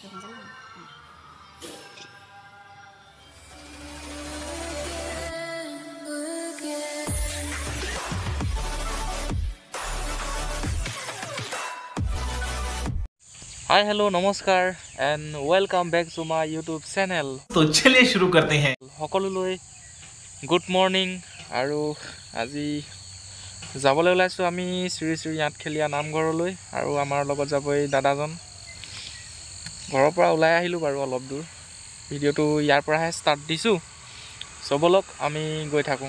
हाय hello नमस्कार and welcome back to my YouTube channel. तो चलिए शुरू करते हैं। সকলোলৈ गुड मर्निंग আৰু আজি যাবলৈ ওলাইছো আমি শ্ৰী শ্ৰী আঠখেলীয়া নামঘৰলৈ আৰু আমাৰ লগত যাব এই দাদাজন। ঘৰৰ পৰা ওলাই আহিলো বাৰু অলপ দূৰ। ভিডিঅ'টো ইয়াৰ পৰাহে ষ্টাৰ্ট দিছো। সবলক আমি গৈ থাকো।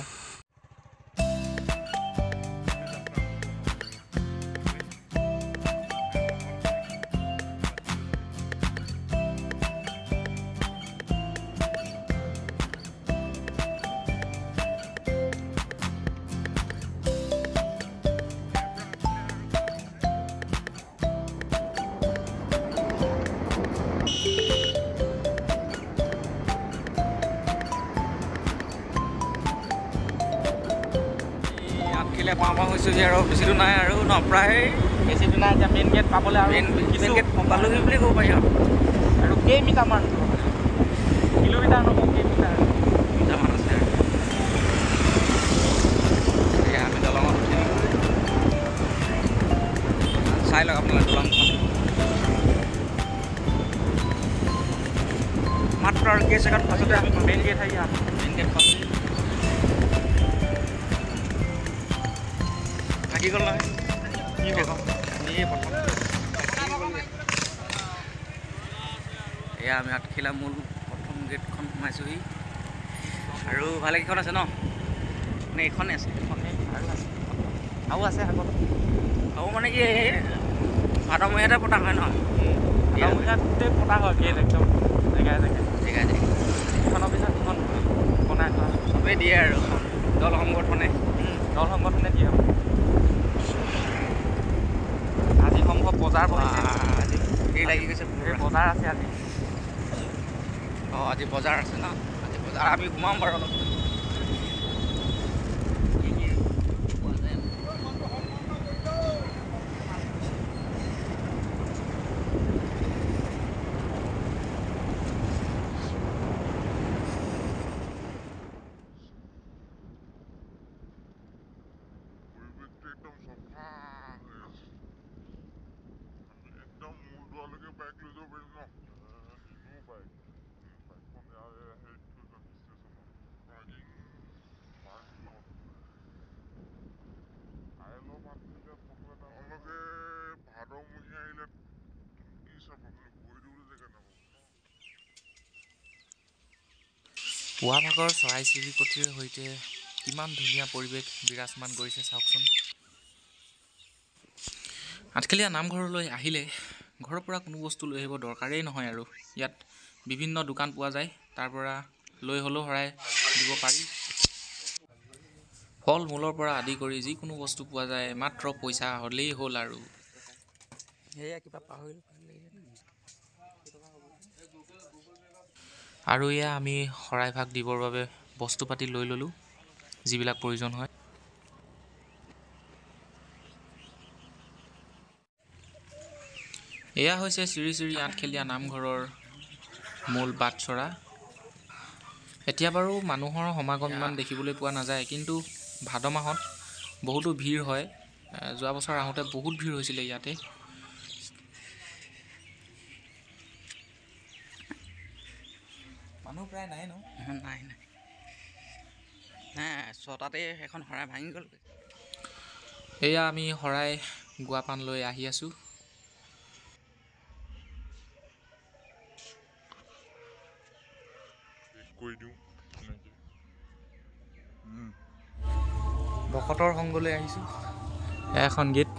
পাওঁ হৈছোঁ যে আৰু বেছি দূৰ নাই আৰু ন প্ৰায় বেছি দূৰ নাই এতিয়া মেইন গেট পাবলৈ আৰু মেইন গেট পালোহি বুলি ক'ব পাৰি আৰু কেইমিটাৰমান কিলোমিটাৰ নহয় কেইমিটাৰমান আছে আৰু এয়া আমি দলঙত উঠিলোঁ চাই লওক আপোনালোকে দলংখন মাত্ৰ আৰু কেইছেকেণ্ড পাছতে আমি মেইন গেট আহি মেইন গেট পালোঁ থাকি গ'ল নহয় কি দেখোন প্ৰথম এয়া আমি আঠখেলীয়া মূল প্ৰথম গেটখন সোমাইছোঁহি আৰু ভালেকেইখন আছে ন নে এইখনেই আছে আৰু আছে আগত আৰু মানে কি ভাদমহীয়াতে পতা হয় নহয় ভাদমহীয়াতে পতা হয় গেট একদম জেগাই জেগাই ইখনৰ পিছত সিখন বনাই থোৱা চবেই দিয়ে আৰু দল সংগঠনে দিয়ে আজি সম্ভৱ বজাৰ বহিছে আজি দেৰি লাগি গৈছে বজাৰ আছে আজি আজি বজাৰ আছে ন আজি বজাৰ আমি সোমাম বাৰু অলপ পুৱা ভাগৰ চৰাই চিৰিকটিৰ সৈতে কিমান ধুনীয়া পৰিৱেশ বিৰাজমান কৰিছে চাওকচোন। আঠখেলীয়া নামঘৰলৈ আহিলে ঘৰৰ পৰা কোনো বস্তু লৈ আহিব দৰকাৰেই নহয় আৰু ইয়াত বিভিন্ন দোকান পোৱা যায় তাৰ পৰা লৈ হ'লেও শৰাই দিব পাৰি। ফল মূলৰ পৰা আদি কৰি যিকোনো বস্তু পোৱা যায় মাত্ৰ পইচা হ'লেই হ'ল আৰু সেয়া কিবা পাহৰিলোঁ আৰু এয়া আমি শৰাই ভাগ দিবৰ বাবে বস্তু পাতি লৈ ল'লোঁ যিবিলাক প্ৰয়োজন হয়। এয়া হৈছে শ্ৰী শ্ৰী আঠখেলীয়া নামঘৰৰ মূল বাটচৰা। এতিয়া বাৰু মানুহৰ সমাগম ইমান দেখিবলৈ পোৱা নাযায় কিন্তু ভাদ মাহত বহুতো ভিৰ হয়। যোৱা বছৰ আহোঁতে বহুত ভিৰ হৈছিলে ইয়াতে। মানুহ প্ৰায় নাই ন নাই ছটাতে এখন শৰাই ভাঙি গ'ল। এয়া আমি শৰাই গুৱা পাণ লৈ আহি আছোঁ। ভকতৰ সংগলৈ আহিছোঁ। এখন গেট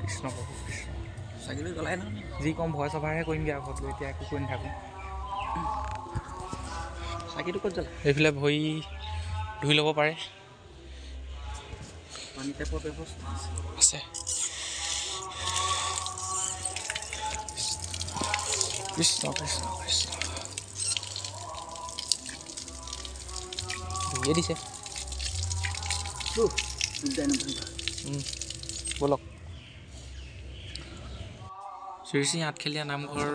কৃষ্ণ প্ৰভু কৃষ্ণ চাকিলৈ জ্বলাই নহয় যি কম ভয় সভাৰহে কৰিমগৈ আৰু ঘৰলৈ এতিয়া একো কৰি নাথাকোঁ। চাকিটো ক'ত জ্বলাই এইফালে ভৰি ধুই ল'ব পাৰে পানী টেপৰ ব্যৱস্থা আছে। কৃষ্ণ কৃষ্ণ কৃষ্ণ ধুইয়ে দিছে ব'লক। শ্ৰী শ্ৰী আঠখেলীয়া নামঘৰ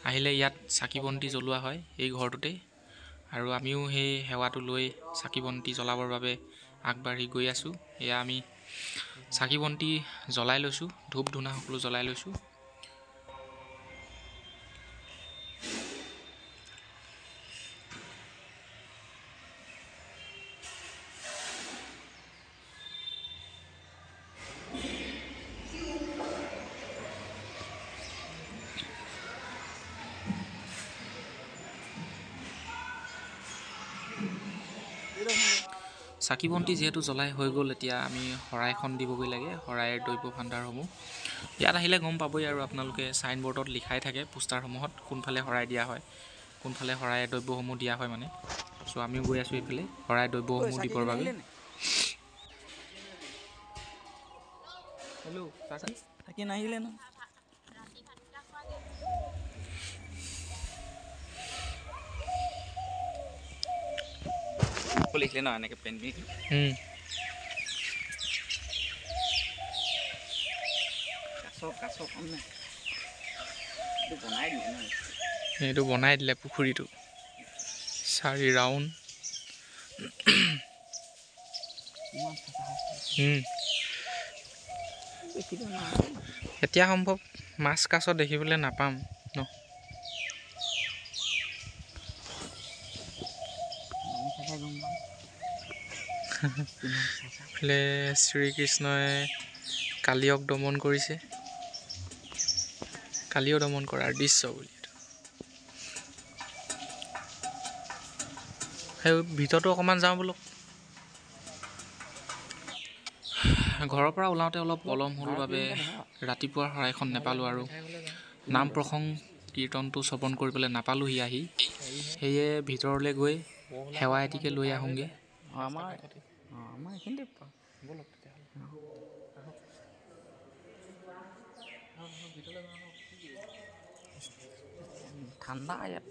আহিলে ইয়াত চাকি বন্তি জ্বলোৱা হয় এই ঘৰটোতেই, আৰু আমিও সেই সেৱাটো লৈ চাকি বন্তি জ্বলাবৰ বাবে আগবাঢ়ি গৈ আছোঁ। এয়া আমি চাকি বন্তি জ্বলাই লৈছোঁ, ধূপ ধূনা সকলো জ্বলাই লৈছোঁ। চাকি বন্তি যিহেতু জ্বলাই হৈ গ'ল, এতিয়া আমি শৰাইখন দিবগৈ লাগে, শৰাইৰ দ্ৰব্য ভাণ্ডাৰসমূহ। ইয়াত আহিলে গম পাবই আৰু আপোনালোকে চাইনবৰ্ডত লিখাই থাকে পোষ্টাৰসমূহত কোনফালে শৰাই দিয়া হয়, কোনফালে শৰাইৰ দ্ৰব্যসমূহ দিয়া হয় মানে। চ' আমিও গৈ আছোঁ এইফালে শৰাই দ্ৰব্যসমূহ দিবৰ বাবে। হেল্ল' চাকি নাহিলে ন? লিখিলে ন এনেকৈ পেণ্টিং কাছ কম নাই, বনাই দিলে ন? এইটো বনাই দিলে পুখুৰীটো 4 ৰাউণ্ড। এতিয়া সম্ভৱ মাছ কাছ দেখিবলৈ নাপাম ন? এইফালে শ্ৰীকৃষ্ণই কালিয়ক দমন কৰিছে, কালিও দমন কৰাৰ দৃশ্য বুলি এইটো। সেই ভিতৰতো অকণমান যাওঁ বোলক। ঘৰৰ পৰা ওলাওঁতে অলপ পলম হ'ল বাবে ৰাতিপুৱাৰ শৰাইখন নেপালোঁ, আৰু নাম প্ৰসংগ কীৰ্তনটো শ্ৰৱণ কৰিবলৈ নাপালোঁহি আহি। সেয়ে ভিতৰলৈ গৈ সেৱা এটিকে লৈ আহোঁগৈ। আমাৰ এইখিনিতে ব'লক তেতিয়াহ'লে। ঠাণ্ডা ইয়াত।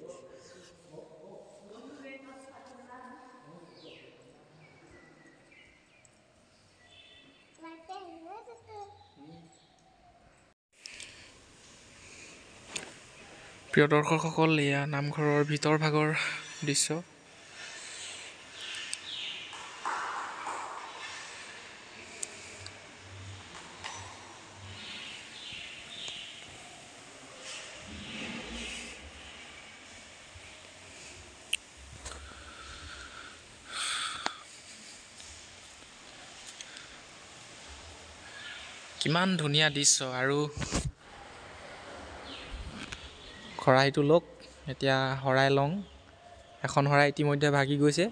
প্ৰিয় দৰ্শকসকল, এয়া নামঘৰৰ ভিতৰ ভাগৰ দৃশ্য। কিমান ধুনীয়া দৃশ্য। আৰু শৰাইটো লওক, এতিয়া শৰাই লওঁ। এখন শৰাই ইতিমধ্যে ভাগি গৈছে,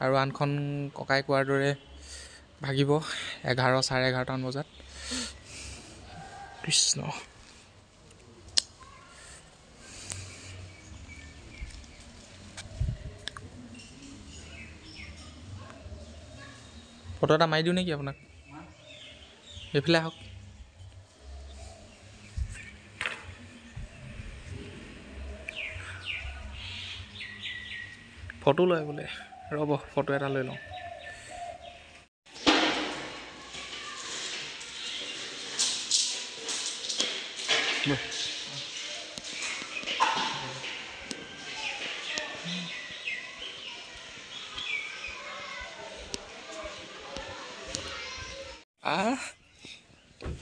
আৰু আনখন ককাই কোৱাৰ দৰে ভাগিব 11, চাৰে 11টামান বজাত। কৃষ্ণ। ফটো এটা মাৰি দিওঁ নেকি আপোনাক? এইফালে আহক। ফটো লয় বোলে, ৰ'ব ফটো এটা লৈ লওঁ।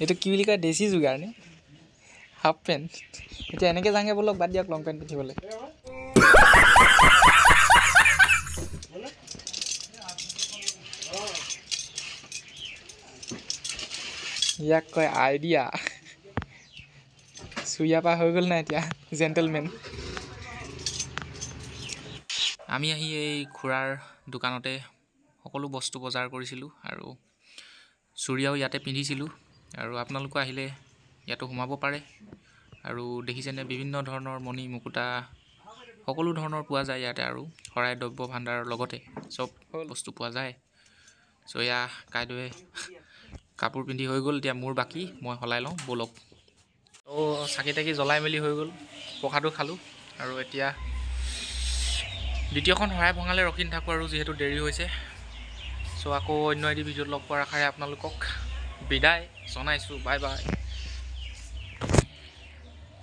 এইটো কি বুলি কয়, দেশী যোগাৰ নে? Half pant. এতিয়া এনেকৈ যাওঁগৈ ব'লক, বাদ দিয়ক লং পেণ্ট পিন্ধিবলৈ। ইয়াক কয় আইডিয়া। চুইয়া পা হৈ গ'ল নাই এতিয়া জেণ্টেলমেন। আমি আহি এই খুৰাৰ দোকানতে সকলো বস্তু বজাৰ কৰিছিলোঁ, আৰু চুৰিয়াও ইয়াতে পিন্ধিছিলোঁ। আৰু আপোনালোকো আহিলে ইয়াতো সোমাব পাৰে। আৰু দেখিছেনে বিভিন্ন ধৰণৰ মণি মুকুতা সকলো ধৰণৰ পোৱা যায় ইয়াতে, আৰু শৰাই দ্ৰব্য ভাণ্ডাৰৰ লগতে চব বস্তু পোৱা যায়। চ' এয়া কাইদেৱে কাপোৰ পিন্ধি হৈ গ'ল, এতিয়া মোৰ বাকী, মই সলাই লওঁ ব'লক। ত' চাকি তাকি জ্বলাই মেলি হৈ গ'ল, প্ৰসাদো খালোঁ, আৰু এতিয়া দ্বিতীয়খন শৰাই ভঙালে ৰখি নাথাকোঁ আৰু যিহেতু দেৰি হৈছে। চ' চ' আকৌ অন্য এটি ভিডিঅ'ত লগ পোৱাৰ আশাৰে আপোনালোকক বিদায় জনাইছোঁ। Bye bye.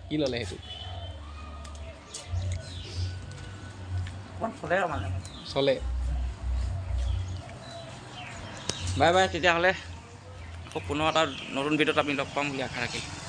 কি ল'লে সেইটো চলে। বাই বাই, তেতিয়াহ'লে আকৌ পুনৰ এটা নতুন ভিডিঅ'ত আমি লগ পাম বুলি আশা ৰাখিলোঁ।